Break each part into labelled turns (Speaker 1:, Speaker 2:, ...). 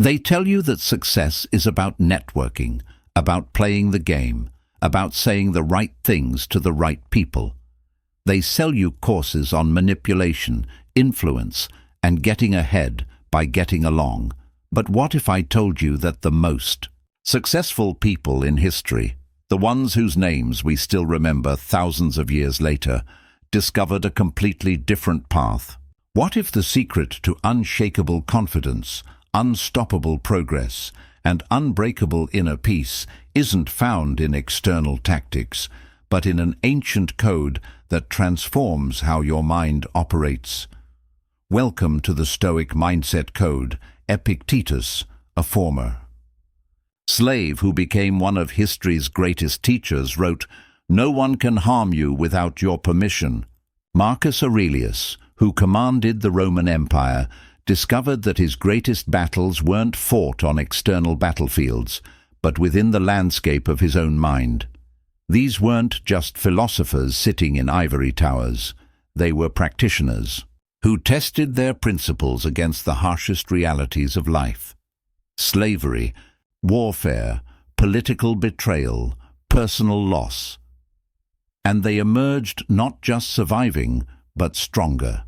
Speaker 1: They tell you that success is about networking, about playing the game, about saying the right things to the right people. They sell you courses on manipulation, influence, and getting ahead by getting along. But what if I told you that the most successful people in history, the ones whose names we still remember thousands of years later, discovered a completely different path? What if the secret to unshakable confidence, unstoppable progress, and unbreakable inner peace isn't found in external tactics, but in an ancient code that transforms how your mind operates? Welcome to the Stoic Mindset Code, Epictetus, a former slave who became one of history's greatest teachers, wrote, "No one can harm you without your permission." Marcus Aurelius, who commanded the Roman Empire, discovered that his greatest battles weren't fought on external battlefields, but within the landscape of his own mind. These weren't just philosophers sitting in ivory towers. They were practitioners who tested their principles against the harshest realities of life: slavery, warfare, political betrayal, personal loss. And they emerged not just surviving, but stronger.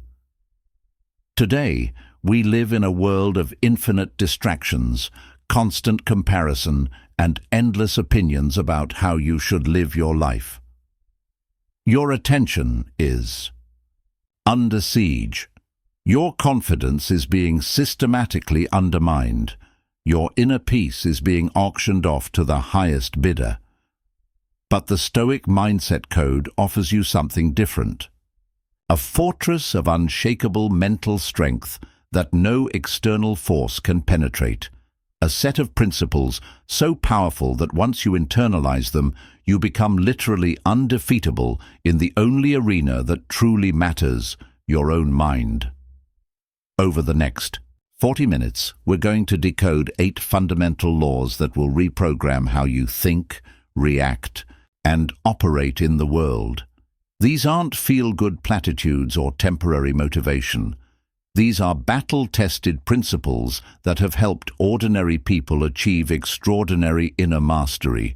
Speaker 1: Today, we live in a world of infinite distractions, constant comparison, and endless opinions about how you should live your life. Your attention is under siege. Your confidence is being systematically undermined. Your inner peace is being auctioned off to the highest bidder. But the Stoic Mindset Code offers you something different. A fortress of unshakable mental strength that no external force can penetrate. A set of principles so powerful that once you internalize them, you become literally undefeatable in the only arena that truly matters, your own mind. Over the next 40 minutes, we're going to decode 8 fundamental laws that will reprogram how you think, react, and operate in the world. These aren't feel-good platitudes or temporary motivation. These are battle-tested principles that have helped ordinary people achieve extraordinary inner mastery.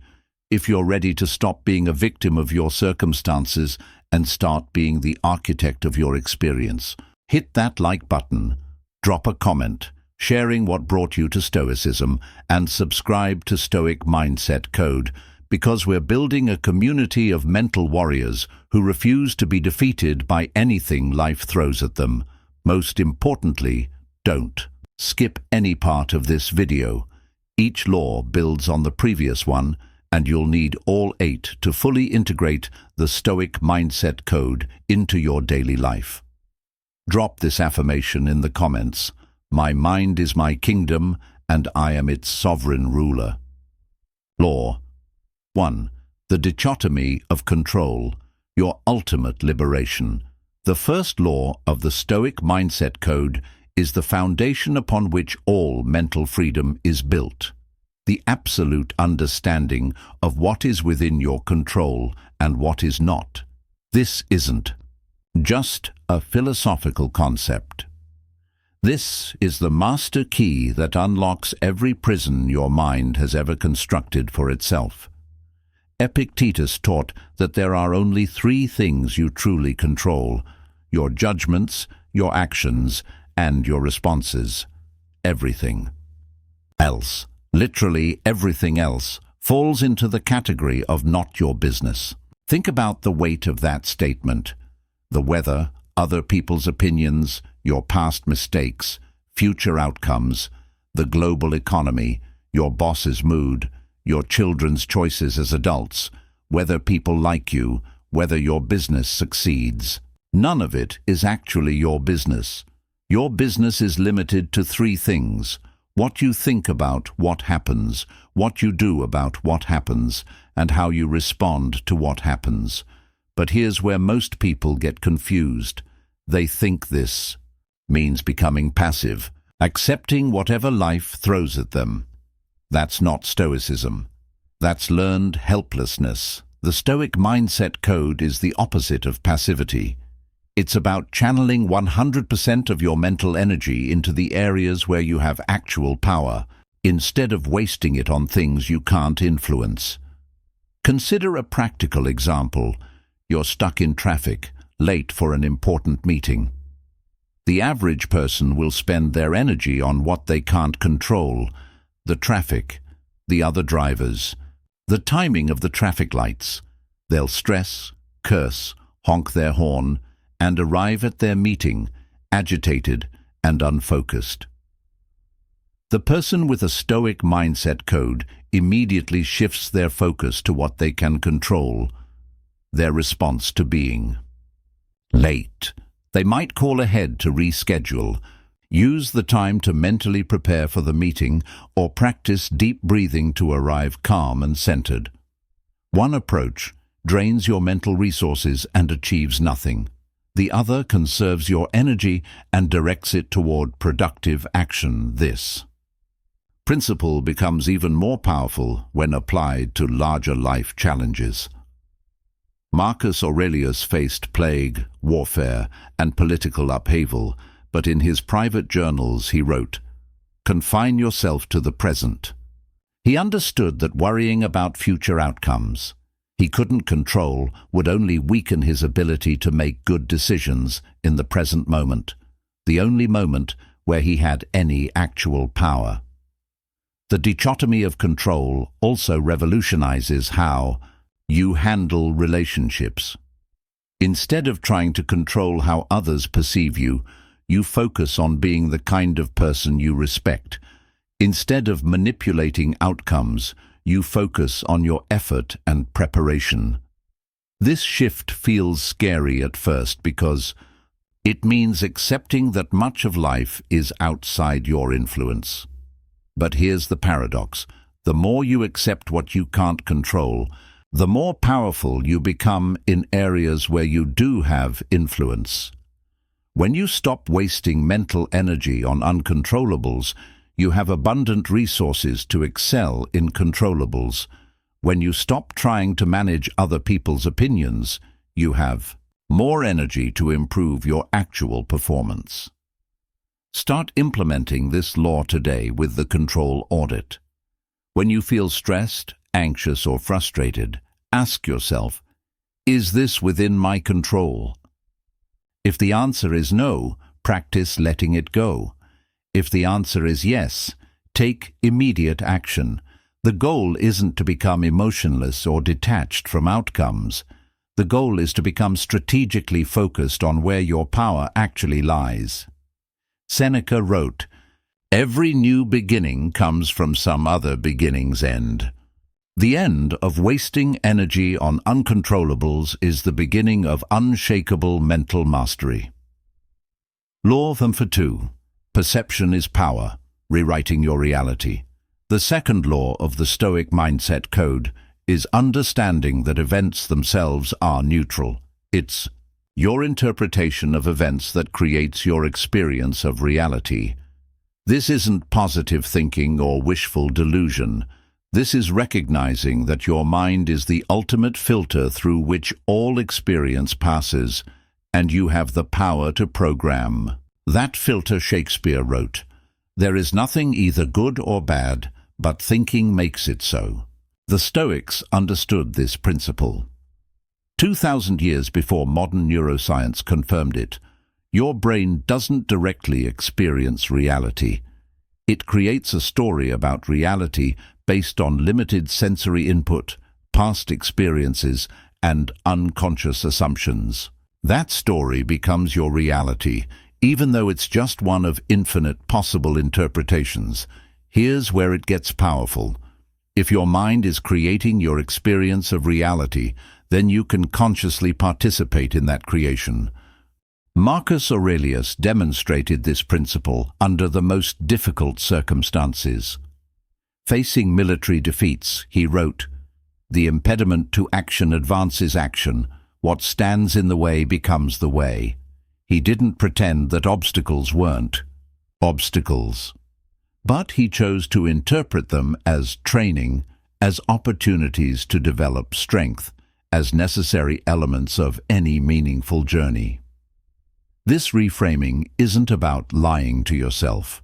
Speaker 1: If you're ready to stop being a victim of your circumstances and start being the architect of your experience, hit that like button, drop a comment, sharing what brought you to Stoicism, and subscribe to Stoic Mindset Code, because we're building a community of mental warriors who refuse to be defeated by anything life throws at them. Most importantly, don't skip any part of this video. Each law builds on the previous one, and you'll need all 8 to fully integrate the Stoic Mindset Code into your daily life. Drop this affirmation in the comments: "My mind is my kingdom, and I am its sovereign ruler." Law 1. The dichotomy of control, your ultimate liberation. The first law of the Stoic Mindset Code is the foundation upon which all mental freedom is built. The absolute understanding of what is within your control and what is not. This isn't just a philosophical concept. This is the master key that unlocks every prison your mind has ever constructed for itself. Epictetus taught that there are only 3 things you truly control: your judgments, your actions, and your responses. Everything else, literally everything else, falls into the category of not your business. Think about the weight of that statement. The weather, other people's opinions, your past mistakes, future outcomes, the global economy, your boss's mood, your children's choices as adults, whether people like you, whether your business succeeds. None of it is actually your business. Your business is limited to 3 things: what you think about what happens, what you do about what happens, and how you respond to what happens. But here's where most people get confused. They think this means becoming passive, accepting whatever life throws at them. That's not Stoicism. That's learned helplessness. The Stoic Mindset Code is the opposite of passivity. It's about channeling 100% of your mental energy into the areas where you have actual power, instead of wasting it on things you can't influence. Consider a practical example. You're stuck in traffic, late for an important meeting. The average person will spend their energy on what they can't control: the traffic, the other drivers, the timing of the traffic lights. They'll stress, curse, honk their horn, and arrive at their meeting agitated and unfocused. The person with a Stoic mindset code immediately shifts their focus to what they can control, their response to being late. They might call ahead to reschedule, use the time to mentally prepare for the meeting, or practice deep breathing to arrive calm and centered. One approach drains your mental resources and achieves nothing. The other conserves your energy and directs it toward productive action. This principle becomes even more powerful when applied to larger life challenges. Marcus Aurelius faced plague, warfare, and political upheaval, but in his private journals he wrote, "Confine yourself to the present." He understood that worrying about future outcomes he couldn't control would only weaken his ability to make good decisions in the present moment, the only moment where he had any actual power. The dichotomy of control also revolutionizes how you handle relationships. Instead of trying to control how others perceive you, you focus on being the kind of person you respect. Instead of manipulating outcomes, you focus on your effort and preparation. This shift feels scary at first because it means accepting that much of life is outside your influence. But here's the paradox: the more you accept what you can't control, the more powerful you become in areas where you do have influence. When you stop wasting mental energy on uncontrollables, you have abundant resources to excel in controllables. When you stop trying to manage other people's opinions, you have more energy to improve your actual performance. Start implementing this law today with the control audit. When you feel stressed, anxious, or frustrated, ask yourself, is this within my control? If the answer is no, practice letting it go. If the answer is yes, take immediate action. The goal isn't to become emotionless or detached from outcomes. The goal is to become strategically focused on where your power actually lies. Seneca wrote, "Every new beginning comes from some other beginning's end." The end of wasting energy on uncontrollables is the beginning of unshakable mental mastery. Law number 2. Perception is power, rewriting your reality. The second law of the Stoic mindset code is understanding that events themselves are neutral. It's your interpretation of events that creates your experience of reality. This isn't positive thinking or wishful delusion. This is recognizing that your mind is the ultimate filter through which all experience passes, and you have the power to program that filter. Shakespeare wrote, "There is nothing either good or bad, but thinking makes it so." The Stoics understood this principle. 2,000 years before modern neuroscience confirmed it, your brain doesn't directly experience reality. It creates a story about reality based on limited sensory input, past experiences, and unconscious assumptions. That story becomes your reality, even though it's just one of infinite possible interpretations. Here's where it gets powerful. If your mind is creating your experience of reality, then you can consciously participate in that creation. Marcus Aurelius demonstrated this principle under the most difficult circumstances. Facing military defeats, he wrote, "The impediment to action advances action. What stands in the way becomes the way." He didn't pretend that obstacles weren't obstacles, but he chose to interpret them as training, as opportunities to develop strength, as necessary elements of any meaningful journey. This reframing isn't about lying to yourself.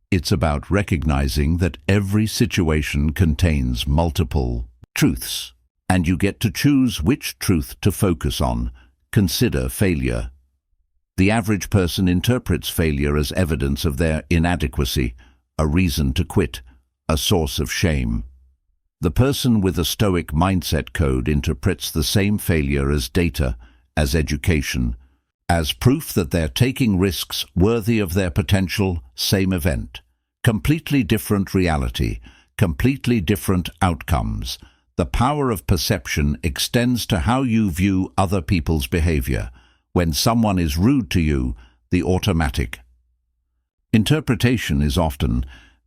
Speaker 1: It's about recognizing that every situation contains multiple truths, and you get to choose which truth to focus on. Consider failure. The average person interprets failure as evidence of their inadequacy, a reason to quit, a source of shame. The person with a Stoic mindset code interprets the same failure as data, as education, as proof that they're taking risks worthy of their potential. Same event. Completely different reality, completely different outcomes. The power of perception extends to how you view other people's behavior. When someone is rude to you, the automatic interpretation is often,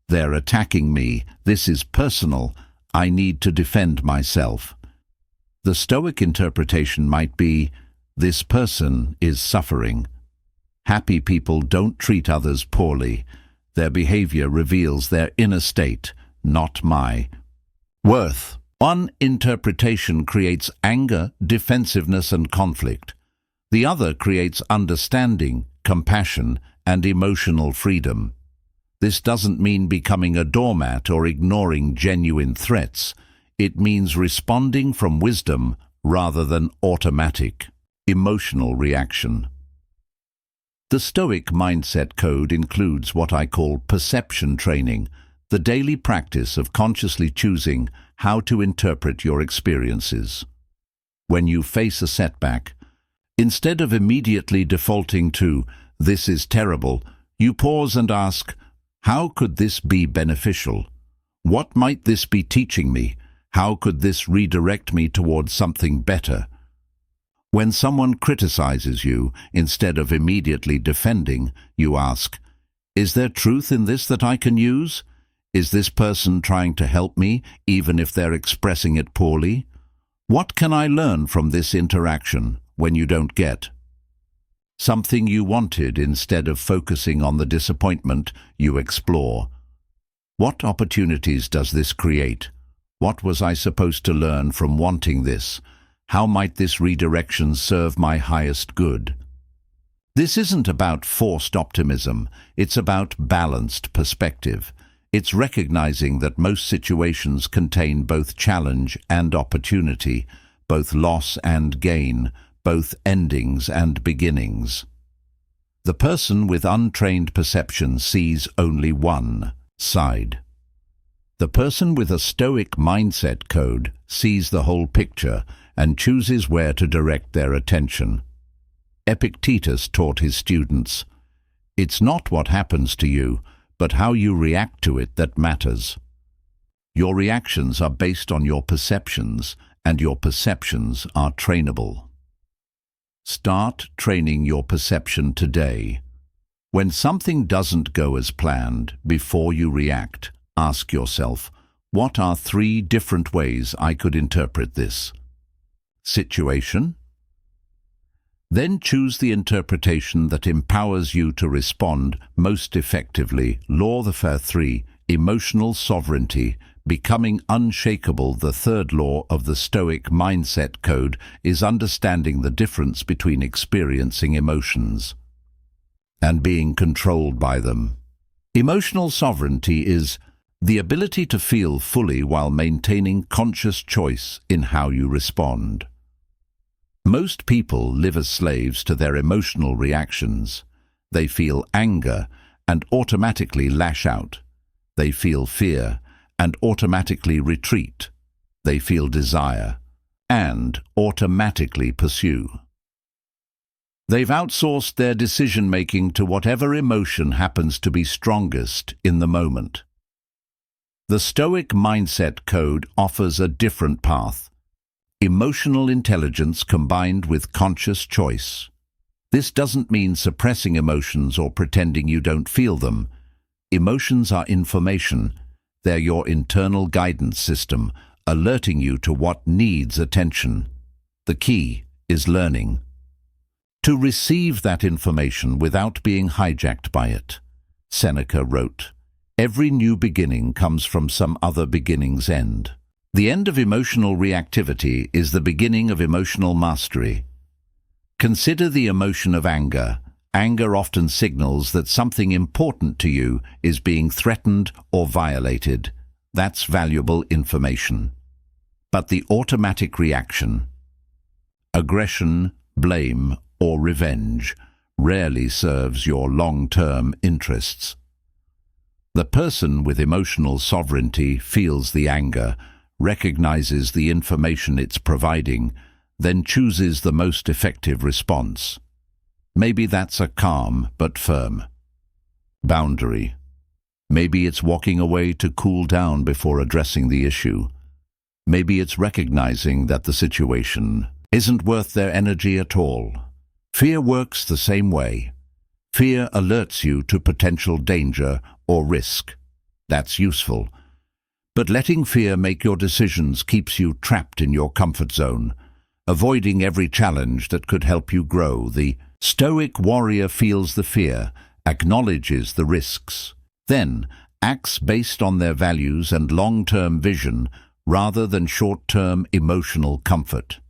Speaker 1: "They're attacking me, this is personal, I need to defend myself." The Stoic interpretation might be, "This person is suffering." Happy people don't treat others poorly. Their behavior reveals their inner state, not my worth. One interpretation creates anger, defensiveness, and conflict. The other creates understanding, compassion, and emotional freedom. This doesn't mean becoming a doormat or ignoring genuine threats. It means responding from wisdom rather than automatic emotional reaction. The Stoic mindset code includes what I call perception training, the daily practice of consciously choosing how to interpret your experiences. When you face a setback, instead of immediately defaulting to, "This is terrible," you pause and ask, "How could this be beneficial? What might this be teaching me? How could this redirect me towards something better?" When someone criticizes you, instead of immediately defending, you ask, "Is there truth in this that I can use? Is this person trying to help me, even if they're expressing it poorly? What can I learn from this interaction?" When you don't get something you wanted, instead of focusing on the disappointment, you explore, "What opportunities does this create? What was I supposed to learn from wanting this? How might this redirection serve my highest good?" This isn't about forced optimism, it's about balanced perspective. It's recognizing that most situations contain both challenge and opportunity, both loss and gain, both endings and beginnings. The person with untrained perception sees only one side. The person with a Stoic mindset code sees the whole picture and chooses where to direct their attention. Epictetus taught his students, "It's not what happens to you, but how you react to it that matters." Your reactions are based on your perceptions, and your perceptions are trainable. Start training your perception today. When something doesn't go as planned, before you react, ask yourself, "What are 3 different ways I could interpret this situation?" Then choose the interpretation that empowers you to respond most effectively. Law the Fair 3, emotional sovereignty, becoming unshakable. The third law of the Stoic mindset code is understanding the difference between experiencing emotions and being controlled by them. Emotional sovereignty is the ability to feel fully while maintaining conscious choice in how you respond. Most people live as slaves to their emotional reactions. They feel anger and automatically lash out. They feel fear and automatically retreat. They feel desire and automatically pursue. They've outsourced their decision-making to whatever emotion happens to be strongest in the moment. The Stoic mindset code offers a different path. Emotional intelligence combined with conscious choice. This doesn't mean suppressing emotions or pretending you don't feel them. Emotions are information. They're your internal guidance system, alerting you to what needs attention. The key is learning to receive that information without being hijacked by it. Seneca wrote, "Every new beginning comes from some other beginning's end." The end of emotional reactivity is the beginning of emotional mastery. Consider the emotion of anger. Anger often signals that something important to you is being threatened or violated. That's valuable information. But the automatic reaction, aggression, blame, or revenge, rarely serves your long-term interests. The person with emotional sovereignty feels the anger, recognizes the information it's providing, then chooses the most effective response. Maybe that's a calm but firm boundary. Maybe it's walking away to cool down before addressing the issue. Maybe it's recognizing that the situation isn't worth their energy at all. Fear works the same way. Fear alerts you to potential danger or risk. That's useful. But letting fear make your decisions keeps you trapped in your comfort zone, avoiding every challenge that could help you grow. The Stoic Warrior feels the fear, acknowledges the risks, then acts based on their values and long-term vision rather than short-term emotional comfort.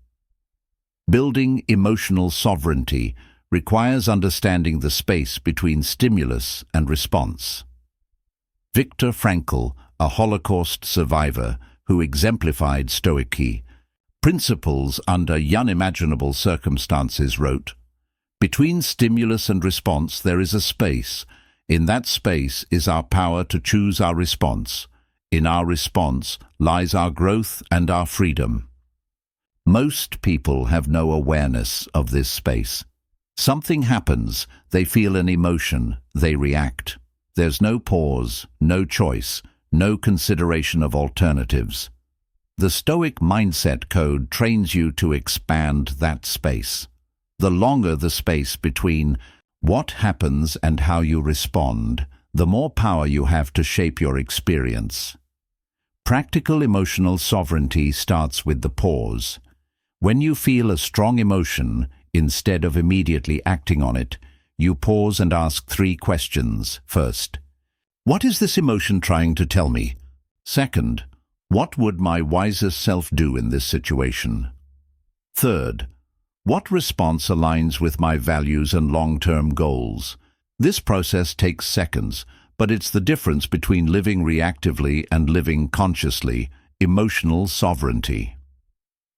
Speaker 1: Building emotional sovereignty requires understanding the space between stimulus and response. Viktor Frankl, a Holocaust survivor who exemplified Stoic principles under unimaginable circumstances, wrote, "Between stimulus and response there is a space. In that space is our power to choose our response. In our response lies our growth and our freedom." Most people have no awareness of this space. Something happens, they feel an emotion, they react. There's no pause, no choice, no consideration of alternatives. The Stoic mindset code trains you to expand that space. The longer the space between what happens and how you respond, the more power you have to shape your experience. Practical emotional sovereignty starts with the pause. When you feel a strong emotion, instead of immediately acting on it, you pause and ask 3 questions. First, what is this emotion trying to tell me? Second, what would my wisest self do in this situation? Third, what response aligns with my values and long-term goals? This process takes seconds, but it's the difference between living reactively and living consciously. Emotional sovereignty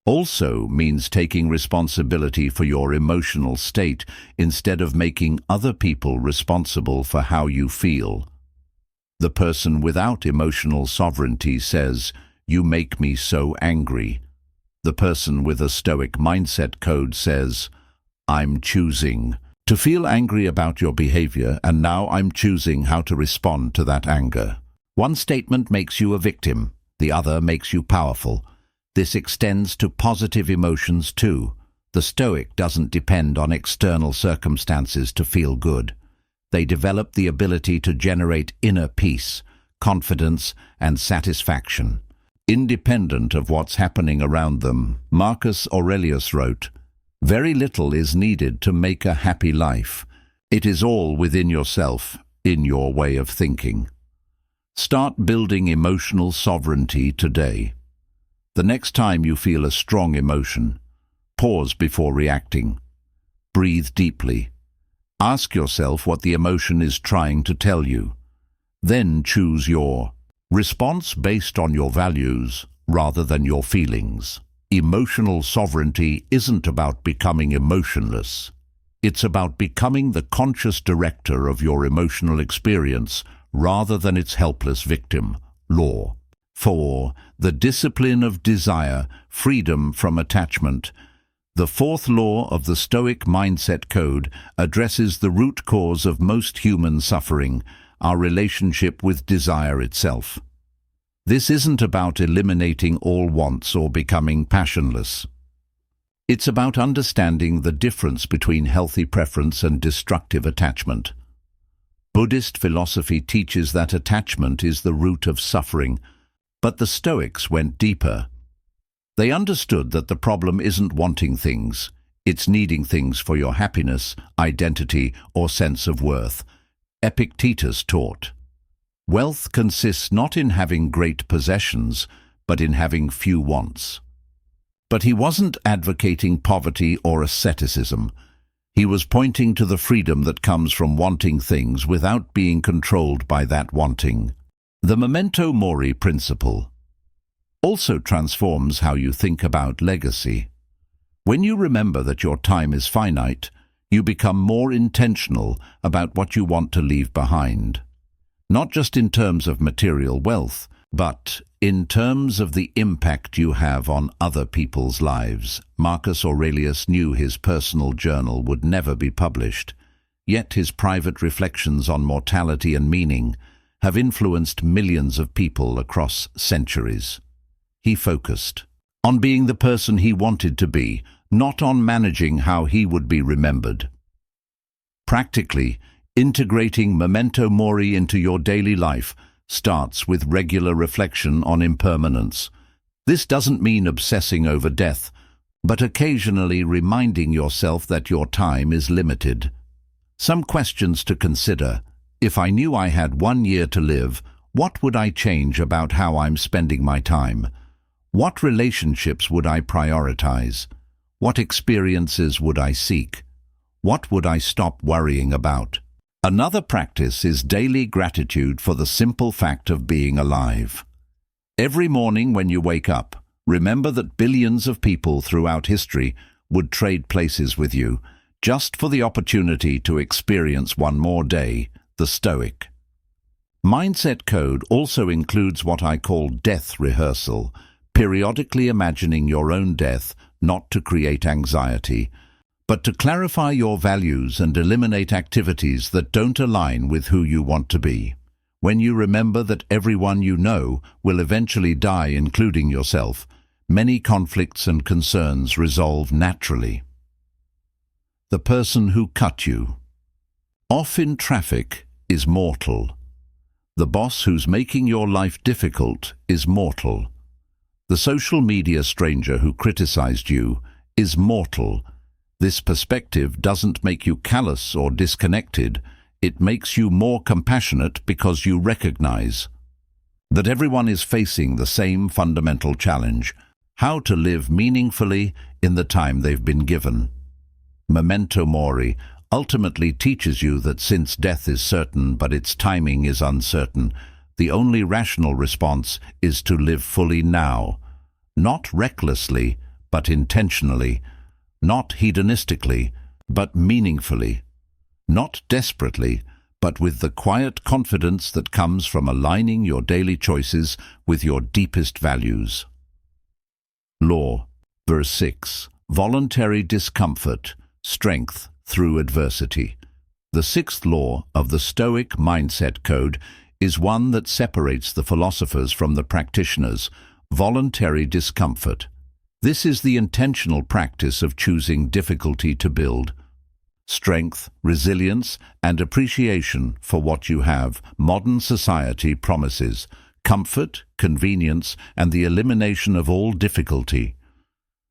Speaker 1: also means taking responsibility for your emotional state instead of making other people responsible for how you feel. The person without emotional sovereignty says, "You make me so angry." The person with a Stoic mindset code says, "I'm choosing to feel angry about your behavior, and now I'm choosing how to respond to that anger." One statement makes you a victim, the other makes you powerful. This extends to positive emotions too. The Stoic doesn't depend on external circumstances to feel good. They develop the ability to generate inner peace, confidence, and satisfaction, independent of what's happening around them. Marcus Aurelius wrote, "Very little is needed to make a happy life. It is all within yourself, in your way of thinking." Start building emotional sovereignty today. The next time you feel a strong emotion, pause before reacting. Breathe deeply. Ask yourself what the emotion is trying to tell you. Then choose your response based on your values rather than your feelings. Emotional sovereignty isn't about becoming emotionless. It's about becoming the conscious director of your emotional experience rather than its helpless victim. Law 4. The discipline of desire, freedom from attachment. The 4th law of the Stoic mindset code addresses the root cause of most human suffering, our relationship with desire itself. This isn't about eliminating all wants or becoming passionless. It's about understanding the difference between healthy preference and destructive attachment. Buddhist philosophy teaches that attachment is the root of suffering, but the Stoics went deeper. They understood that the problem isn't wanting things, it's needing things for your happiness, identity, or sense of worth. Epictetus taught, "Wealth consists not in having great possessions, but in having few wants." But he wasn't advocating poverty or asceticism. He was pointing to the freedom that comes from wanting things without being controlled by that wanting. The memento mori principle also transforms how you think about legacy. When you remember that your time is finite, you become more intentional about what you want to leave behind. Not just in terms of material wealth, but in terms of the impact you have on other people's lives. Marcus Aurelius knew his personal journal would never be published, yet his private reflections on mortality and meaning have influenced millions of people across centuries. He focused on being the person he wanted to be, not on managing how he would be remembered. Practically, integrating memento mori into your daily life starts with regular reflection on impermanence. This doesn't mean obsessing over death, but occasionally reminding yourself that your time is limited. Some questions to consider. If I knew I had 1 year to live, what would I change about how I'm spending my time? What relationships would I prioritize? What experiences would I seek? What would I stop worrying about? Another practice is daily gratitude for the simple fact of being alive. Every morning when you wake up, remember that billions of people throughout history would trade places with you just for the opportunity to experience one more day, the Stoic. Mindset code also includes what I call death rehearsal, periodically imagining your own death, not to create anxiety, but to clarify your values and eliminate activities that don't align with who you want to be. When you remember that everyone you know will eventually die, including yourself, many conflicts and concerns resolve naturally. The person who cut you off in traffic is mortal. The boss who's making your life difficult is mortal. The social media stranger who criticized you is mortal. This perspective doesn't make you callous or disconnected. It makes you more compassionate because you recognize that everyone is facing the same fundamental challenge: how to live meaningfully in the time they've been given. Memento mori ultimately teaches you that since death is certain but its timing is uncertain, the only rational response is to live fully now, not recklessly but intentionally, not hedonistically, but meaningfully, not desperately, but with the quiet confidence that comes from aligning your daily choices with your deepest values. Law, verse 6, voluntary discomfort, strength through adversity. The sixth law of the Stoic mindset code is one that separates the philosophers from the practitioners: voluntary discomfort. This is the intentional practice of choosing difficulty to build strength, resilience, and appreciation for what you have. Modern society promises comfort, convenience, and the elimination of all difficulty.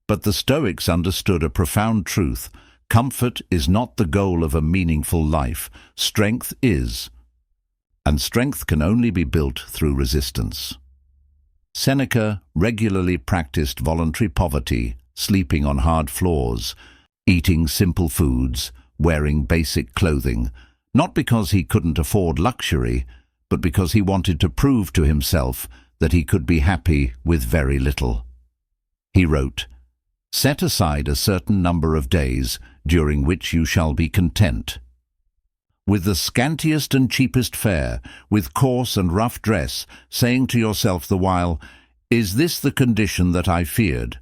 Speaker 1: But the Stoics understood a profound truth: comfort is not the goal of a meaningful life. Strength is, and strength can only be built through resistance. Seneca regularly practiced voluntary poverty, sleeping on hard floors, eating simple foods, wearing basic clothing, not because he couldn't afford luxury, but because he wanted to prove to himself that he could be happy with very little. He wrote, "Set aside a certain number of days during which you shall be content, with the scantiest and cheapest fare, with coarse and rough dress, saying to yourself the while, 'Is this the condition that I feared?'"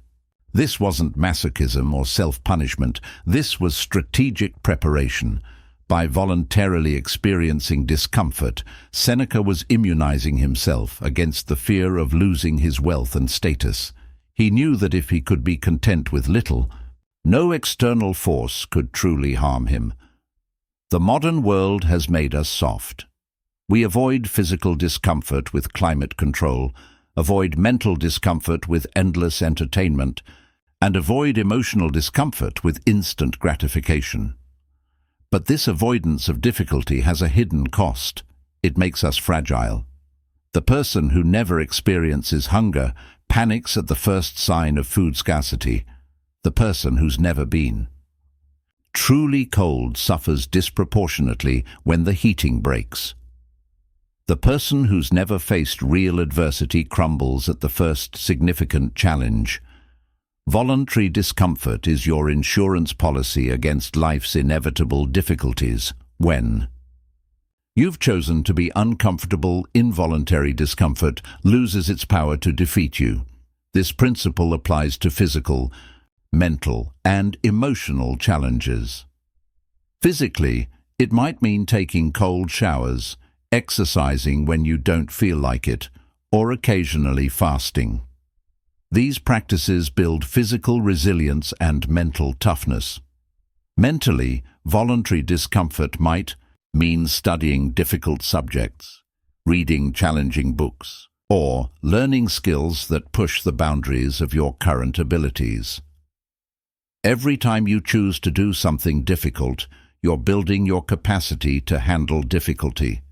Speaker 1: This wasn't masochism or self-punishment. This was strategic preparation. By voluntarily experiencing discomfort, Seneca was immunizing himself against the fear of losing his wealth and status. He knew that if he could be content with little, no external force could truly harm him. The modern world has made us soft. We avoid physical discomfort with climate control, avoid mental discomfort with endless entertainment, and avoid emotional discomfort with instant gratification. But this avoidance of difficulty has a hidden cost. It makes us fragile. The person who never experiences hunger panics at the first sign of food scarcity. The person who's never been Truly cold suffers disproportionately when the heating breaks. The person who's never faced real adversity crumbles at the first significant challenge. Voluntary discomfort is your insurance policy against life's inevitable difficulties. When you've chosen to be uncomfortable, involuntary discomfort loses its power to defeat you. This principle applies to physical, mental, and emotional challenges. Physically, it might mean taking cold showers, exercising when you don't feel like it, or occasionally fasting. These practices build physical resilience and mental toughness. Mentally, voluntary discomfort might mean studying difficult subjects, reading challenging books, or learning skills that push the boundaries of your current abilities. Every time you choose to do something difficult, you're building your capacity to handle difficulty.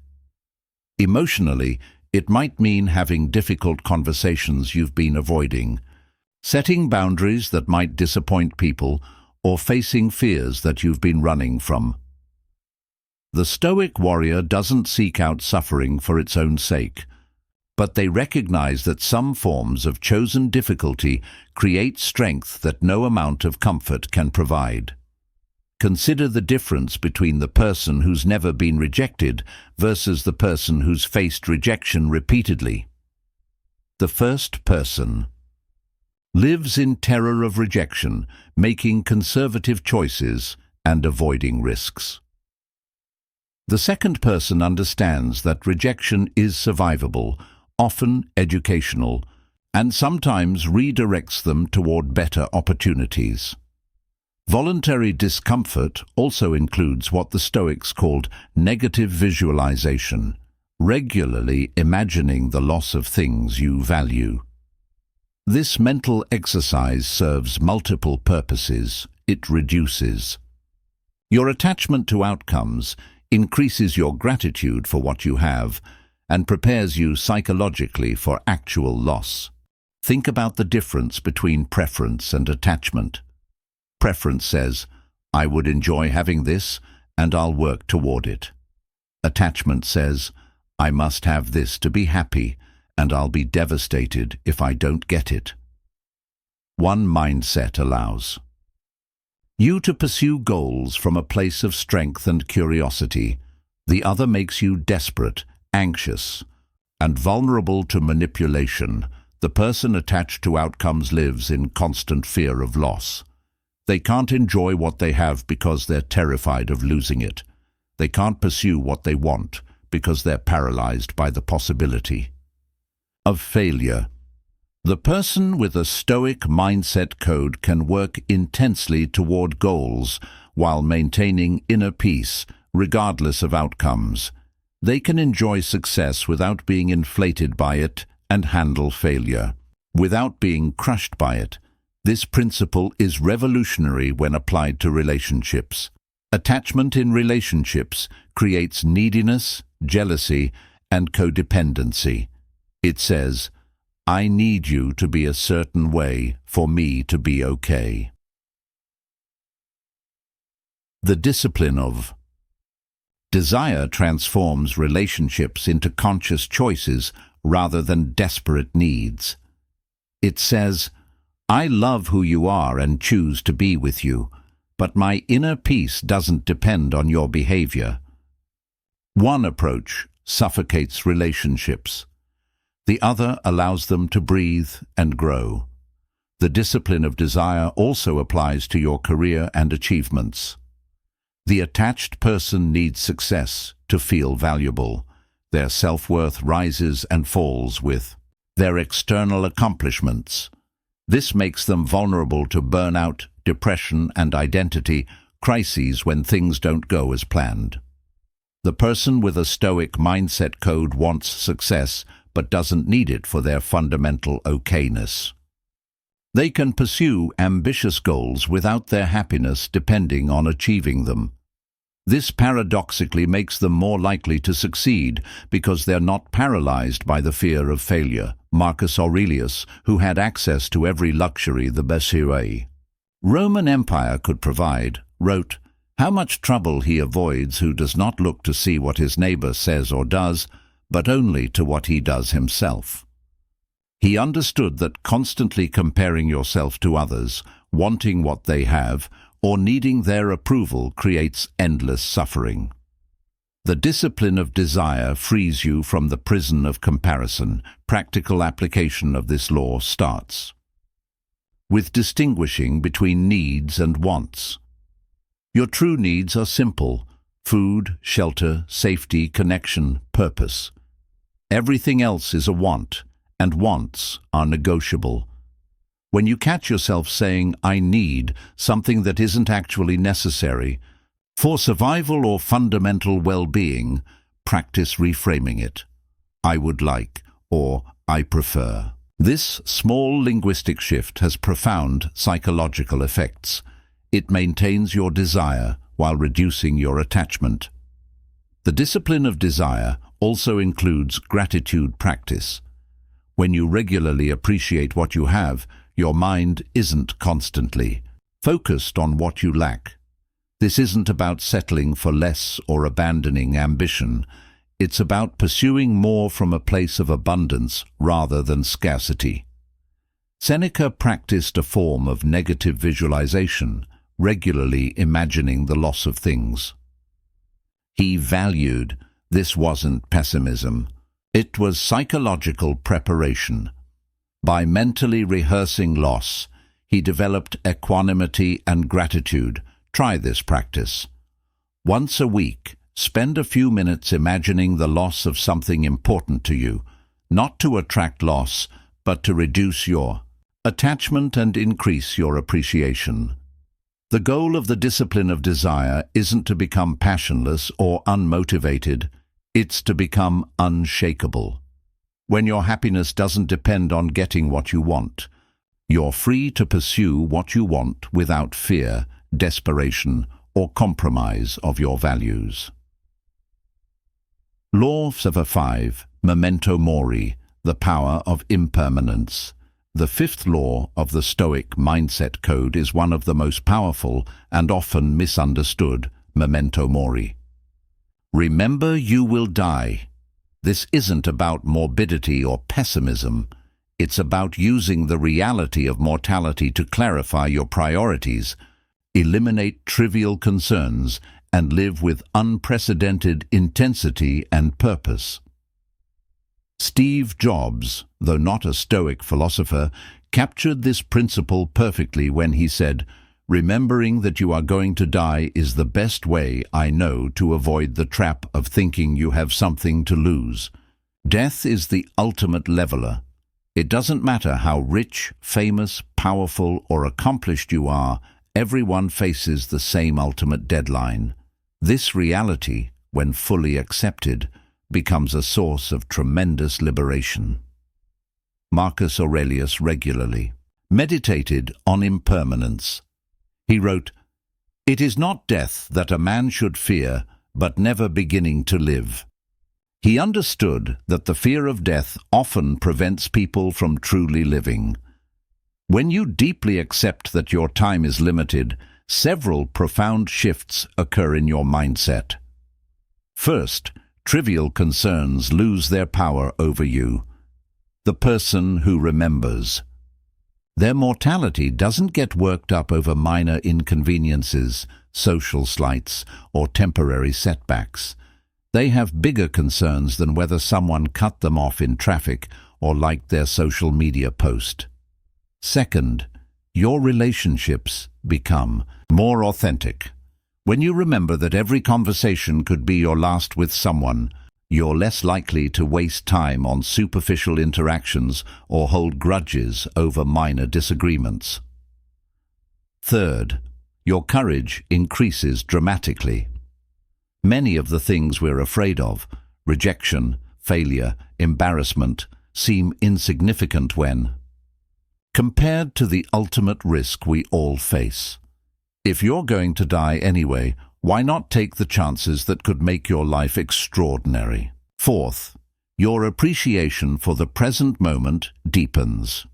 Speaker 1: Emotionally, it might mean having difficult conversations you've been avoiding, setting boundaries that might disappoint people, or facing fears that you've been running from. The Stoic Warrior doesn't seek out suffering for its own sake, but they recognize that some forms of chosen difficulty create strength that no amount of comfort can provide. Consider the difference between the person who's never been rejected versus the person who's faced rejection repeatedly. The first person lives in terror of rejection, making conservative choices and avoiding risks. The second person understands that rejection is survivable, often educational, and sometimes redirects them toward better opportunities. Voluntary discomfort also includes what the Stoics called negative visualization, regularly imagining the loss of things you value. This mental exercise serves multiple purposes. It reduces your attachment to outcomes, increases your gratitude for what you have, and prepares you psychologically for actual loss. Think about the difference between preference and attachment. Preference says, I would enjoy having this, and I'll work toward it. Attachment says, I must have this to be happy, and I'll be devastated if I don't get it. One mindset allows you to pursue goals from a place of strength and curiosity. The other makes you desperate, anxious, and vulnerable to manipulation. The person attached to outcomes lives in constant fear of loss. They can't enjoy what they have because they're terrified of losing it. They can't pursue what they want because they're paralyzed by the possibility of failure. The person with a Stoic mindset code can work intensely toward goals while maintaining inner peace, regardless of outcomes. They can enjoy success without being inflated by it and handle failure without being crushed by it. This principle is revolutionary when applied to relationships. Attachment in relationships creates neediness, jealousy, and codependency. It says, I need you to be a certain way for me to be okay. The discipline of desire transforms relationships into conscious choices rather than desperate needs. It says, I love who you are and choose to be with you, but my inner peace doesn't depend on your behavior. One approach suffocates relationships. The other allows them to breathe and grow. The discipline of desire also applies to your career and achievements. The attached person needs success to feel valuable. Their self-worth rises and falls with their external accomplishments. This makes them vulnerable to burnout, depression, and identity crises when things don't go as planned. The person with a Stoic mindset code wants success but doesn't need it for their fundamental okayness. They can pursue ambitious goals without their happiness depending on achieving them. This paradoxically makes them more likely to succeed because they're not paralyzed by the fear of failure. Marcus Aurelius, who had access to every luxury the Roman Empire could provide, wrote, How much trouble he avoids who does not look to see what his neighbor says or does, but only to what he does himself. He understood that constantly comparing yourself to others, wanting what they have, or needing their approval creates endless suffering. The discipline of desire frees you from the prison of comparison. Practical application of this law starts with distinguishing between needs and wants. Your true needs are simple: food, shelter, safety, connection, purpose. Everything else is a want, and wants are negotiable. When you catch yourself saying, "I need," something that isn't actually necessary, for survival or fundamental well-being, practice reframing it. "I would like," or "I prefer." This small linguistic shift has profound psychological effects. It maintains your desire while reducing your attachment. The discipline of desire also includes gratitude practice. When you regularly appreciate what you have, your mind isn't constantly focused on what you lack. This isn't about settling for less or abandoning ambition. It's about pursuing more from a place of abundance rather than scarcity. Seneca practiced a form of negative visualization, regularly imagining the loss of things. He valued this wasn't pessimism. It was psychological preparation. By mentally rehearsing loss, he developed equanimity and gratitude. Try this practice. Once a week, spend a few minutes imagining the loss of something important to you, not to attract loss, but to reduce your attachment and increase your appreciation. The goal of the discipline of desire isn't to become passionless or unmotivated, it's to become unshakable. When your happiness doesn't depend on getting what you want, you're free to pursue what you want without fear, desperation, or compromise of your values. Law 5. Memento mori, the power of impermanence. The fifth law of the Stoic mindset code is one of the most powerful and often misunderstood: memento mori. Remember, you will die. This isn't about morbidity or pessimism. It's about using the reality of mortality to clarify your priorities, eliminate trivial concerns, and live with unprecedented intensity and purpose. Steve Jobs, though not a Stoic philosopher, captured this principle perfectly when he said, "Remembering that you are going to die is the best way I know to avoid the trap of thinking you have something to lose." Death is the ultimate leveler. It doesn't matter how rich, famous, powerful, or accomplished you are, everyone faces the same ultimate deadline. This reality, when fully accepted, becomes a source of tremendous liberation. Marcus Aurelius regularly meditated on impermanence. He wrote, "It is not death that a man should fear, but never beginning to live." He understood that the fear of death often prevents people from truly living. When you deeply accept that your time is limited, several profound shifts occur in your mindset. First, trivial concerns lose their power over you. The person who remembers. Their mortality doesn't get worked up over minor inconveniences, social slights, or temporary setbacks. They have bigger concerns than whether someone cut them off in traffic or liked their social media post. Second, your relationships become more authentic. When you remember that every conversation could be your last with someone, you're less likely to waste time on superficial interactions or hold grudges over minor disagreements. Third, your courage increases dramatically. Many of the things we're afraid of, rejection, failure, embarrassment, seem insignificant when compared to the ultimate risk we all face. If you're going to die anyway, why not take the chances that could make your life extraordinary? Fourth, your appreciation for the present moment deepens.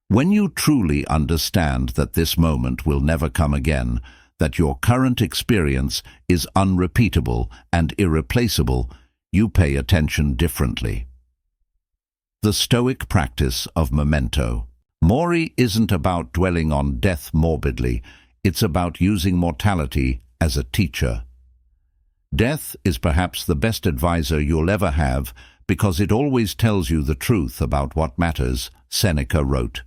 Speaker 1: When you truly understand that this moment will never come again, that your current experience is unrepeatable and irreplaceable, you pay attention differently. The Stoic practice of memento. Mori isn't about dwelling on death morbidly, it's about using mortality as a teacher. Death is perhaps the best advisor you'll ever have because it always tells you the truth about what matters, Seneca wrote.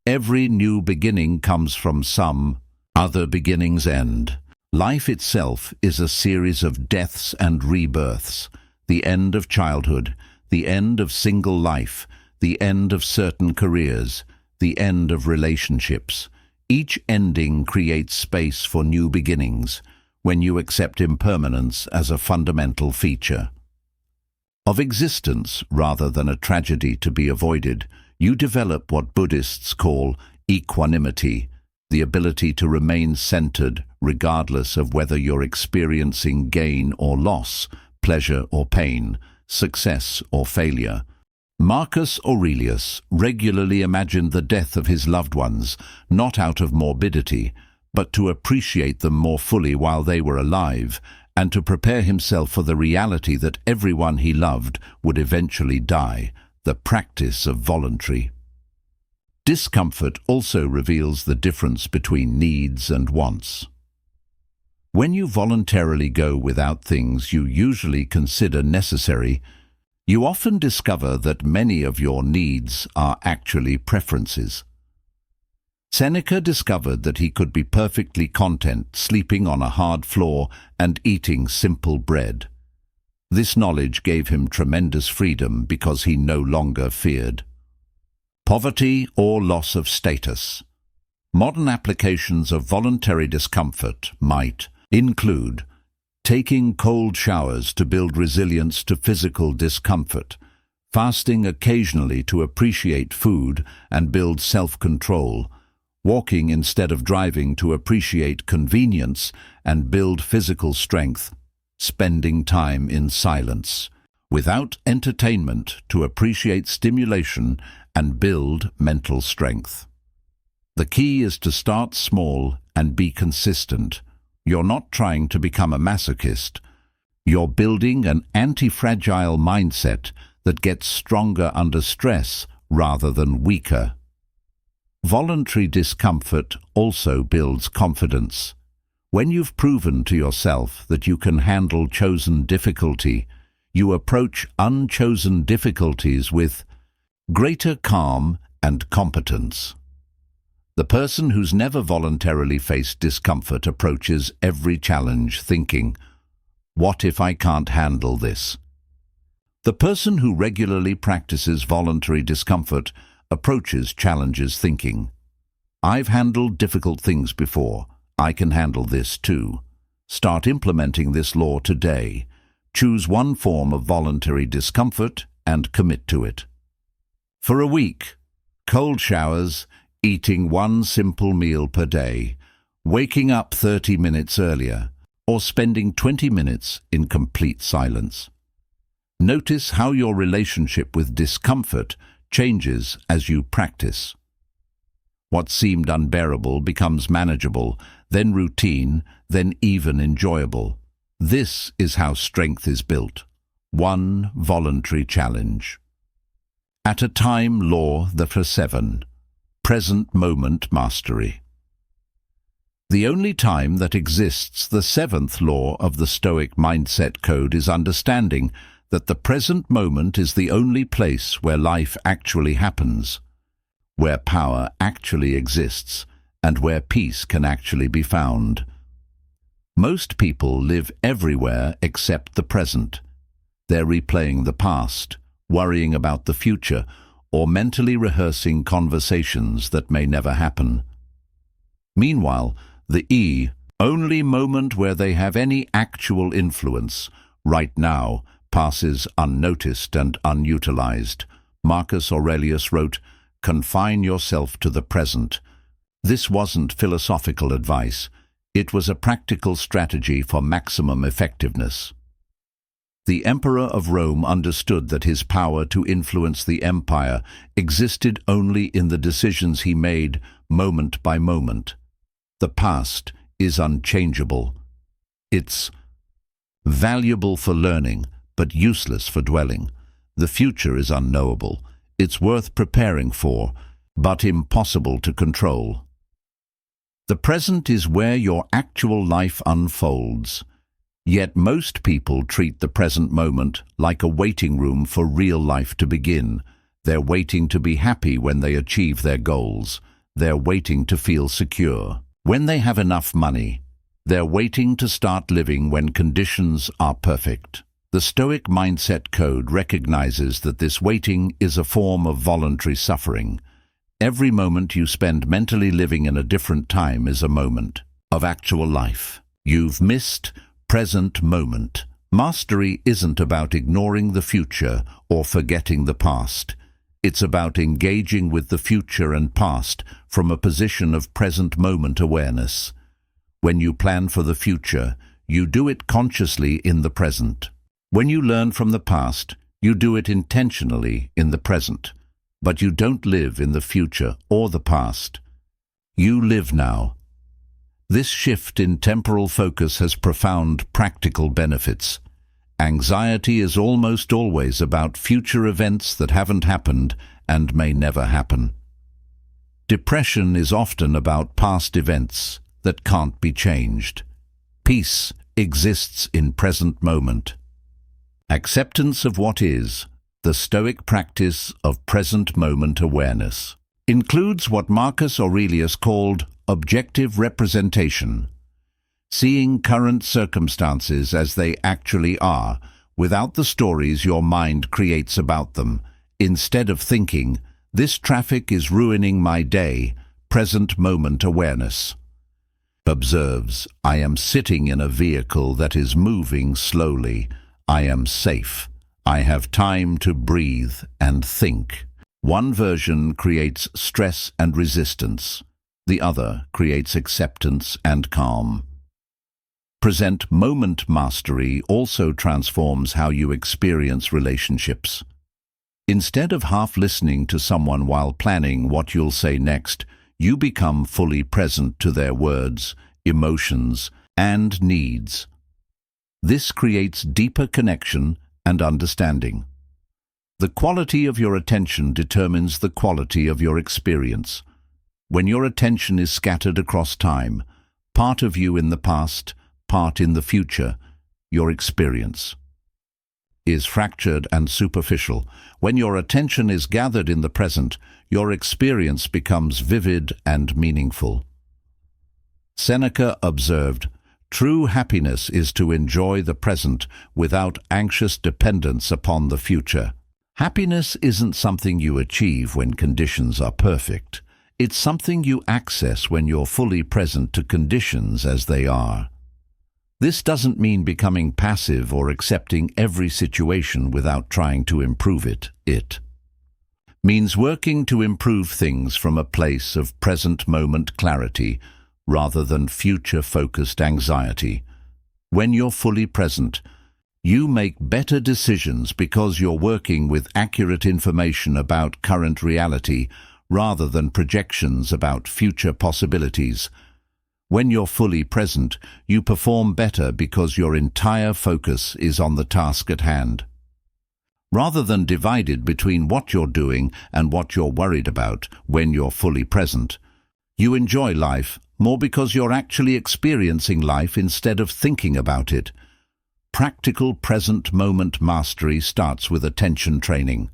Speaker 1: Every new beginning comes from some other beginning's end. Life itself is a series of deaths and rebirths, the end of childhood, the end of single life, the end of certain careers, the end of relationships. Each ending creates space for new beginnings when you accept impermanence as a fundamental feature of existence rather than a tragedy to be avoided. You develop what Buddhists call equanimity, the ability to remain centered regardless of whether you're experiencing gain or loss, pleasure or pain, success or failure. Marcus Aurelius regularly imagined the death of his loved ones, not out of morbidity, but to appreciate them more fully while they were alive, and to prepare himself for the reality that everyone he loved would eventually die, the practice of voluntary discomfort also reveals the difference between needs and wants. When you voluntarily go without things you usually consider necessary, you often discover that many of your needs are actually preferences. Seneca discovered that he could be perfectly content sleeping on a hard floor and eating simple bread. This knowledge gave him tremendous freedom because he no longer feared poverty or loss of status. Modern applications of voluntary discomfort might include taking cold showers to build resilience to physical discomfort, fasting occasionally to appreciate food and build self-control, walking instead of driving to appreciate convenience and build physical strength, spending time in silence, without entertainment to appreciate stimulation and build mental strength. The key is to start small and be consistent. You're not trying to become a masochist. You're building an anti-fragile mindset that gets stronger under stress rather than weaker. Voluntary discomfort also builds confidence. When you've proven to yourself that you can handle chosen difficulty, you approach unchosen difficulties with greater calm and competence. The person who's never voluntarily faced discomfort approaches every challenge thinking, "What if I can't handle this?" The person who regularly practices voluntary discomfort approaches challenges thinking, "I've handled difficult things before. I can handle this too." Start implementing this law today. Choose one form of voluntary discomfort and commit to it. For a week, cold showers, eating one simple meal per day, waking up 30 minutes earlier, or spending 20 minutes in complete silence. Notice how your relationship with discomfort changes as you practice. What seemed unbearable becomes manageable, then routine, then even enjoyable. This is how strength is built. One voluntary challenge at a time. Law for 7. Present moment mastery. The only time that exists, the 7th law of the Stoic mindset code, is understanding that the present moment is the only place where life actually happens, where power actually exists, and where peace can actually be found. Most people live everywhere except the present. They're replaying the past, worrying about the future, or mentally rehearsing conversations that may never happen. Meanwhile, the only moment where they have any actual influence, right now, passes unnoticed and unutilized. Marcus Aurelius wrote, "Confine yourself to the present." This wasn't philosophical advice. It was a practical strategy for maximum effectiveness. The Emperor of Rome understood that his power to influence the empire existed only in the decisions he made moment by moment. The past is unchangeable. It's valuable for learning, but useless for dwelling. The future is unknowable. It's worth preparing for, but impossible to control. The present is where your actual life unfolds. Yet most people treat the present moment like a waiting room for real life to begin. They're waiting to be happy when they achieve their goals. They're waiting to feel secure when they have enough money. They're waiting to start living when conditions are perfect. The Stoic mindset code recognizes that this waiting is a form of voluntary suffering. Every moment you spend mentally living in a different time is a moment of actual life. You've missed present moment. Mastery isn't about ignoring the future or forgetting the past. It's about engaging with the future and past from a position of present moment awareness. When you plan for the future, you do it consciously in the present. When you learn from the past, you do it intentionally in the present. But you don't live in the future or the past. You live now. This shift in temporal focus has profound practical benefits. Anxiety is almost always about future events that haven't happened and may never happen. Depression is often about past events that can't be changed. Peace exists in present moment. Acceptance of what is, the Stoic practice of present moment awareness, includes what Marcus Aurelius called objective representation, seeing current circumstances as they actually are, without the stories your mind creates about them. Instead of thinking, "This traffic is ruining my day," present moment awareness observes, "I am sitting in a vehicle that is moving slowly. I am safe. I have time to breathe and think." One version creates stress and resistance. The other creates acceptance and calm. Present moment mastery also transforms how you experience relationships. Instead of half listening to someone while planning what you'll say next, you become fully present to their words, emotions, and needs. This creates deeper connection and understanding. The quality of your attention determines the quality of your experience. When your attention is scattered across time, part of you in the past, part in the future, your experience is fractured and superficial. When your attention is gathered in the present, your experience becomes vivid and meaningful. Seneca observed, "True happiness is to enjoy the present without anxious dependence upon the future." Happiness isn't something you achieve when conditions are perfect. It's something you access when you're fully present to conditions as they are. This doesn't mean becoming passive or accepting every situation without trying to improve it. It means working to improve things from a place of present moment clarity rather than future-focused anxiety. When you're fully present, you make better decisions because you're working with accurate information about current reality rather than projections about future possibilities. When you're fully present, you perform better because your entire focus is on the task at hand. Rather than divided between what you're doing and what you're worried about, when you're fully present, you enjoy life more because you're actually experiencing life instead of thinking about it. Practical present moment mastery starts with attention training.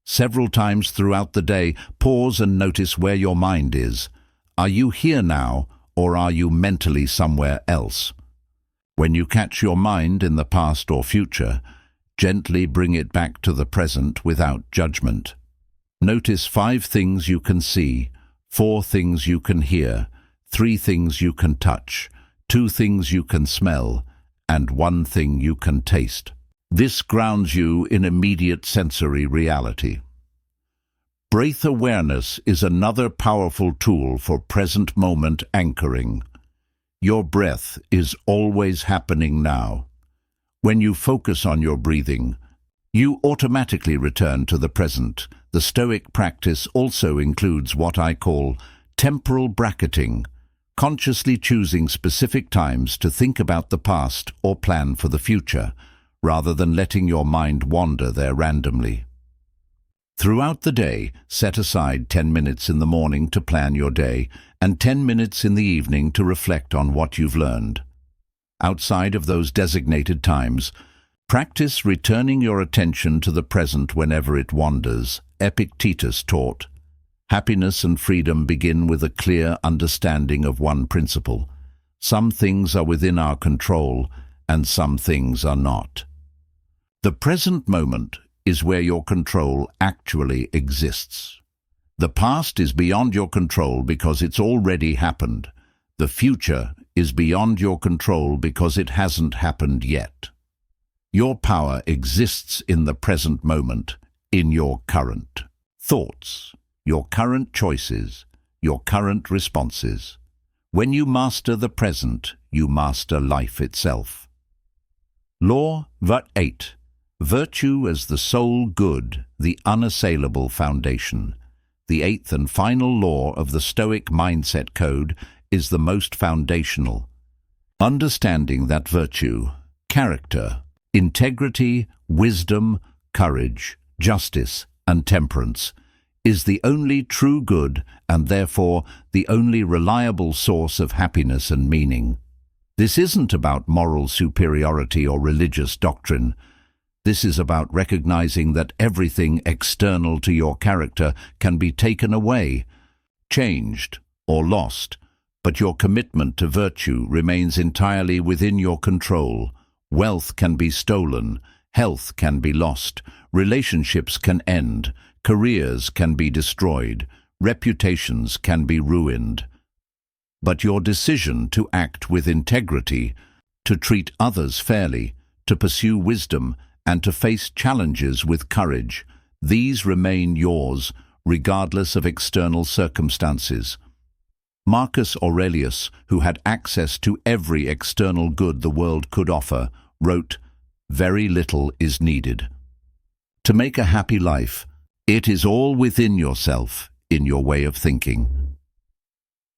Speaker 1: Several times throughout the day, pause and notice where your mind is. Are you here now, or are you mentally somewhere else? When you catch your mind in the past or future, gently bring it back to the present without judgment. Notice 5 things you can see, 4 things you can hear, 3 things you can touch, 2 things you can smell, and 1 thing you can taste. This grounds you in immediate sensory reality. Breath awareness is another powerful tool for present moment anchoring. Your breath is always happening now. When you focus on your breathing, you automatically return to the present. The Stoic practice also includes what I call temporal bracketing, consciously choosing specific times to think about the past or plan for the future, rather than letting your mind wander there randomly. Throughout the day, set aside 10 minutes in the morning to plan your day and 10 minutes in the evening to reflect on what you've learned. Outside of those designated times, practice returning your attention to the present whenever it wanders. Epictetus taught, "Happiness and freedom begin with a clear understanding of one principle. Some things are within our control and some things are not." The present moment is where your control actually exists. The past is beyond your control because it's already happened. The future is beyond your control because it hasn't happened yet. Your power exists in the present moment, in your current thoughts, your current choices, your current responses. When you master the present, you master life itself. Law 8. Virtue as the sole good, the unassailable foundation. The eighth and final law of the Stoic mindset code is the most foundational. Understanding that virtue, character, integrity, wisdom, courage, justice, and temperance is the only true good and therefore the only reliable source of happiness and meaning. This isn't about moral superiority or religious doctrine. This is about recognizing that everything external to your character can be taken away, changed, or lost, but your commitment to virtue remains entirely within your control. Wealth can be stolen, health can be lost, relationships can end, careers can be destroyed, reputations can be ruined. But your decision to act with integrity, to treat others fairly, to pursue wisdom, and to face challenges with courage, these remain yours, regardless of external circumstances. Marcus Aurelius, who had access to every external good the world could offer, wrote, "Very little is needed. To make a happy life, it is all within yourself, in your way of thinking."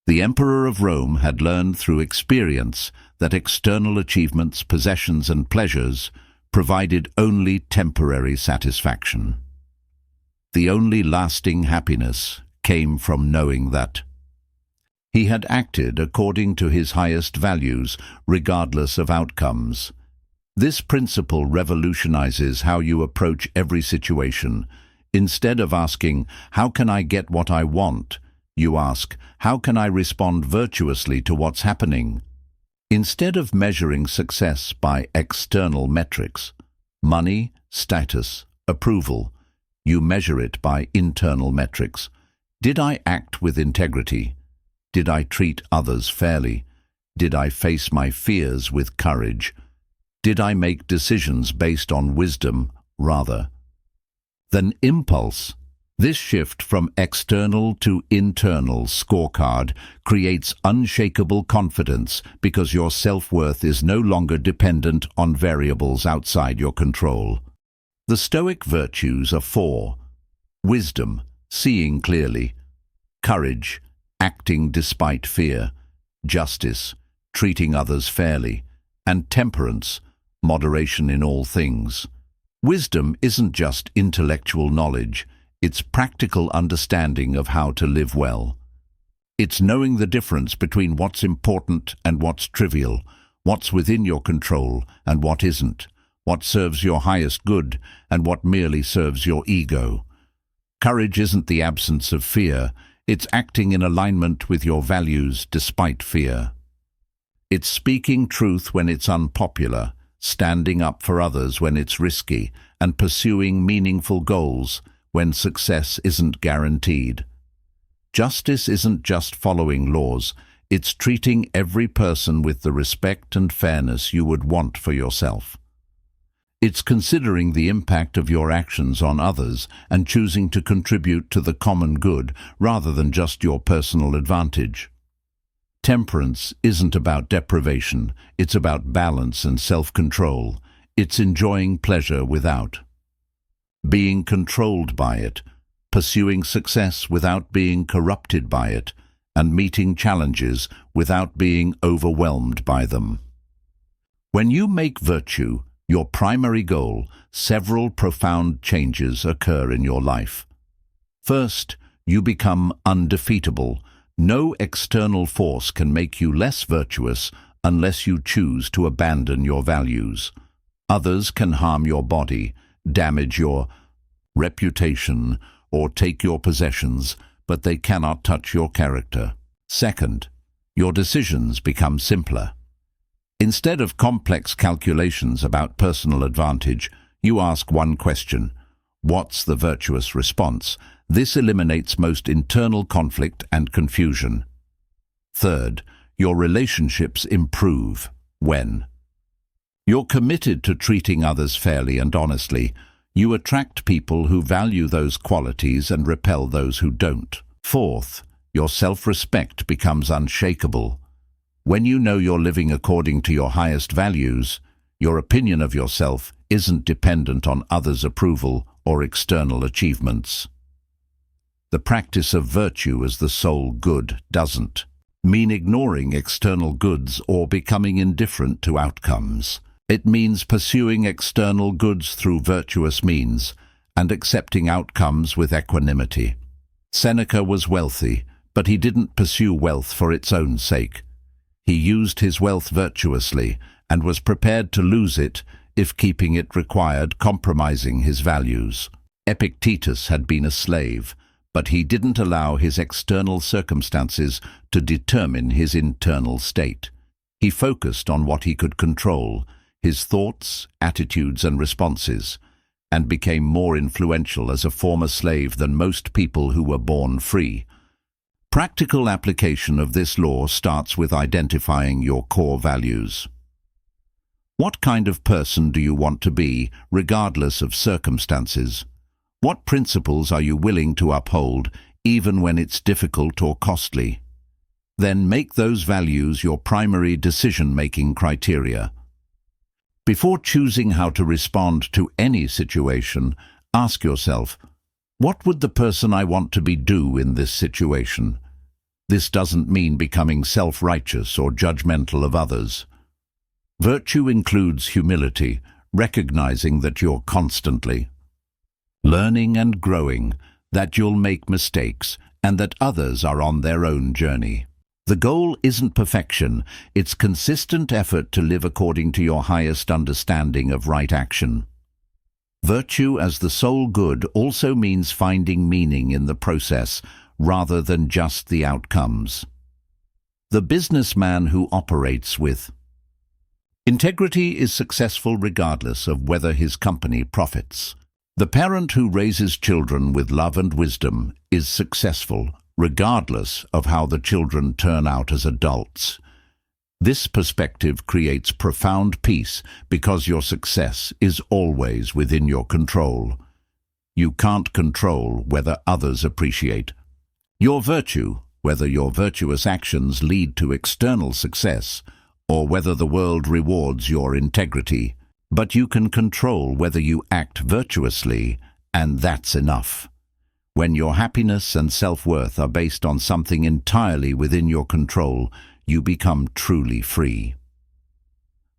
Speaker 1: The Emperor of Rome had learned through experience that external achievements, possessions, and pleasures provided only temporary satisfaction. The only lasting happiness came from knowing that he had acted according to his highest values, regardless of outcomes. This principle revolutionizes how you approach every situation. Instead of asking, "How can I get what I want?" you ask, "How can I respond virtuously to what's happening?" Instead of measuring success by external metrics, money, status, approval, you measure it by internal metrics. Did I act with integrity? Did I treat others fairly? Did I face my fears with courage? Did I make decisions based on wisdom rather than impulse? This shift from external to internal scorecard creates unshakable confidence because your self-worth is no longer dependent on variables outside your control. The Stoic virtues are 4. Wisdom, seeing clearly; courage, acting despite fear; justice, treating others fairly; and temperance, moderation in all things. Wisdom isn't just intellectual knowledge. It's practical understanding of how to live well. It's knowing the difference between what's important and what's trivial, what's within your control and what isn't, what serves your highest good and what merely serves your ego. Courage isn't the absence of fear, it's acting in alignment with your values despite fear. It's speaking truth when it's unpopular, standing up for others when it's risky, and pursuing meaningful goals when success isn't guaranteed. Justice isn't just following laws, it's treating every person with the respect and fairness you would want for yourself. It's considering the impact of your actions on others and choosing to contribute to the common good rather than just your personal advantage. Temperance isn't about deprivation, it's about balance and self-control. It's enjoying pleasure without being controlled by it, pursuing success without being corrupted by it, and meeting challenges without being overwhelmed by them. When you make virtue your primary goal, several profound changes occur in your life. First, you become undefeatable. No external force can make you less virtuous unless you choose to abandon your values. Others can harm your body, damage your reputation, or take your possessions, but they cannot touch your character. Second, your decisions become simpler. Instead of complex calculations about personal advantage, you ask one question: what's the virtuous response? This eliminates most internal conflict and confusion. Third, your relationships improve when you're committed to treating others fairly and honestly. You attract people who value those qualities and repel those who don't. Fourth, your self-respect becomes unshakable. When you know you're living according to your highest values, your opinion of yourself isn't dependent on others' approval or external achievements. The practice of virtue as the sole good doesn't mean ignoring external goods or becoming indifferent to outcomes. It means pursuing external goods through virtuous means and accepting outcomes with equanimity. Seneca was wealthy, but he didn't pursue wealth for its own sake. He used his wealth virtuously and was prepared to lose it if keeping it required compromising his values. Epictetus had been a slave, but he didn't allow his external circumstances to determine his internal state. He focused on what he could control, his thoughts, attitudes, and responses, and became more influential as a former slave than most people who were born free. Practical application of this law starts with identifying your core values. What kind of person do you want to be, regardless of circumstances? What principles are you willing to uphold, even when it's difficult or costly? Then make those values your primary decision-making criteria. Before choosing how to respond to any situation, ask yourself, what would the person I want to be do in this situation? This doesn't mean becoming self-righteous or judgmental of others. Virtue includes humility, recognizing that you're constantly learning and growing, that you'll make mistakes, and that others are on their own journey. The goal isn't perfection, it's consistent effort to live according to your highest understanding of right action. Virtue as the sole good also means finding meaning in the process, rather than just the outcomes. The businessman who operates with integrity is successful regardless of whether his company profits. The parent who raises children with love and wisdom is successful, regardless of how the children turn out as adults. This perspective creates profound peace because your success is always within your control. You can't control whether others appreciate your virtue, whether your virtuous actions lead to external success, or whether the world rewards your integrity. But you can control whether you act virtuously, and that's enough. When your happiness and self-worth are based on something entirely within your control, you become truly free.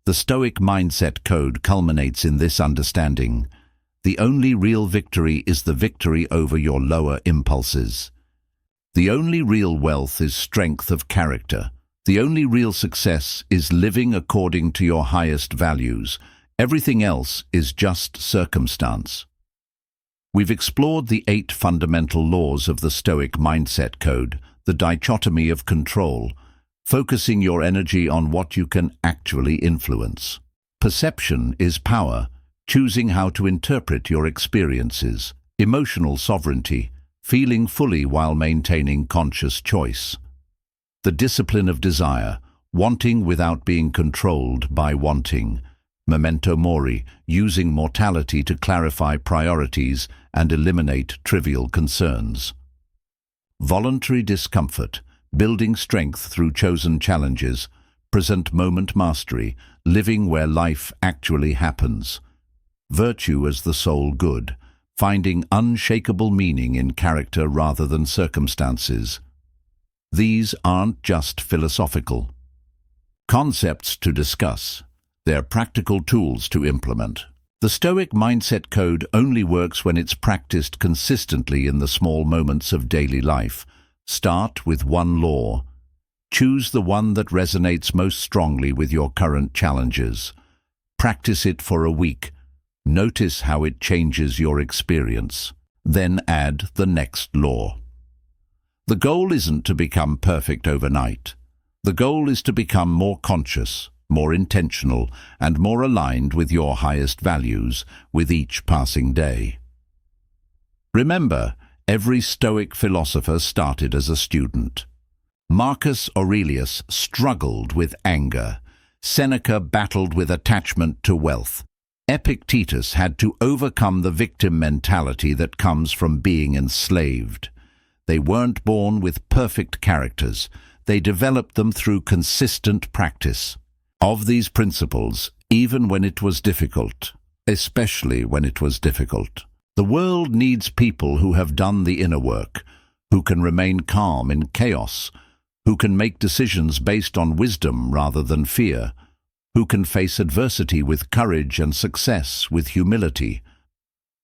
Speaker 1: The Stoic mindset code culminates in this understanding. The only real victory is the victory over your lower impulses. The only real wealth is strength of character. The only real success is living according to your highest values. Everything else is just circumstance. We've explored the 8 fundamental laws of the Stoic mindset code, the dichotomy of control, focusing your energy on what you can actually influence. Perception is power, choosing how to interpret your experiences. Emotional sovereignty, feeling fully while maintaining conscious choice. The discipline of desire, wanting without being controlled by wanting. Memento mori, using mortality to clarify priorities and eliminate trivial concerns. Voluntary discomfort, building strength through chosen challenges. Present moment mastery, living where life actually happens. Virtue as the sole good, finding unshakable meaning in character rather than circumstances. These aren't just philosophical concepts to discuss. They're practical tools to implement. The Stoic mindset code only works when it's practiced consistently in the small moments of daily life. Start with one law. Choose the one that resonates most strongly with your current challenges. Practice it for a week. Notice how it changes your experience. Then add the next law. The goal isn't to become perfect overnight. The goal is to become more conscious, more intentional, and more aligned with your highest values with each passing day. Remember, every Stoic philosopher started as a student. Marcus Aurelius struggled with anger. Seneca battled with attachment to wealth. Epictetus had to overcome the victim mentality that comes from being enslaved. They weren't born with perfect characters. They developed them through consistent practice of these principles, even when it was difficult, especially when it was difficult. The world needs people who have done the inner work, who can remain calm in chaos, who can make decisions based on wisdom rather than fear, who can face adversity with courage and success with humility.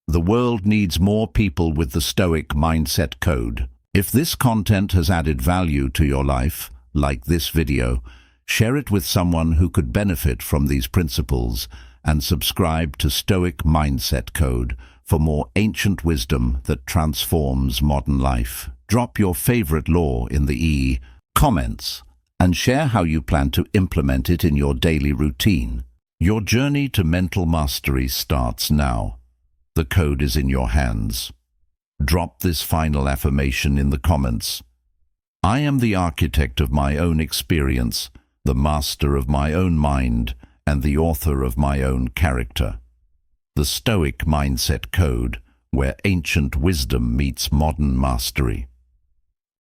Speaker 1: The world needs more people with the Stoic mindset code. If this content has added value to your life, like this video, share it with someone who could benefit from these principles and subscribe to Stoic Mindset Code for more ancient wisdom that transforms modern life. Drop your favorite law in the comments and share how you plan to implement it in your daily routine. Your journey to mental mastery starts now. The code is in your hands. Drop this final affirmation in the comments. I am the architect of my own experience, the master of my own mind, and the author of my own character. The Stoic Mindset Code, where ancient wisdom meets modern mastery.